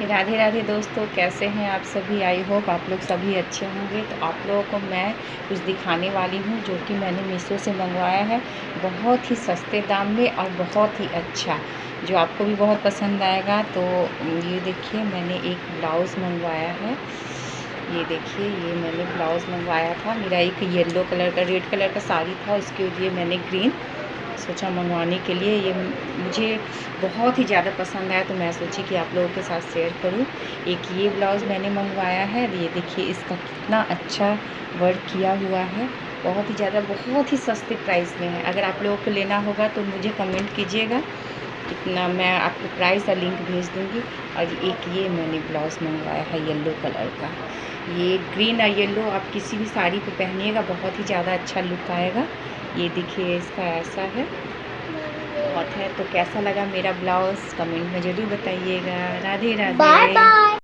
राधे राधे दोस्तों, कैसे हैं आप सभी। आई होप आप लोग सभी अच्छे होंगे। तो आप लोगों को मैं कुछ दिखाने वाली हूँ जो कि मैंने मीशो से मंगवाया है, बहुत ही सस्ते दाम में और बहुत ही अच्छा, जो आपको भी बहुत पसंद आएगा। तो ये देखिए, मैंने एक ब्लाउज़ मंगवाया है। ये देखिए, ये मैंने ब्लाउज़ मंगवाया था। मेरा एक येलो कलर का, रेड कलर का साड़ी था, उसके लिए मैंने ग्रीन सोचा मंगवाने के लिए। ये मुझे बहुत ही ज़्यादा पसंद आया, तो मैं सोची कि आप लोगों के साथ शेयर करूं। एक ये ब्लाउज़ मैंने मंगवाया है। ये देखिए, इसका कितना अच्छा वर्क किया हुआ है, बहुत ही ज़्यादा, बहुत ही सस्ते प्राइस में है। अगर आप लोगों को लेना होगा तो मुझे कमेंट कीजिएगा, कितना मैं आपको प्राइस और लिंक भेज दूँगी। और एक ये मैंने ब्लाउज़ मंगवाया है येलो कलर का। ये ग्रीन और येलो आप किसी भी साड़ी पे पहनिएगा, बहुत ही ज़्यादा अच्छा लुक आएगा। ये देखिए, इसका ऐसा है, बहुत है। तो कैसा लगा मेरा ब्लाउज़ कमेंट में ज़रूर बताइएगा। राधे राधे। Bye bye.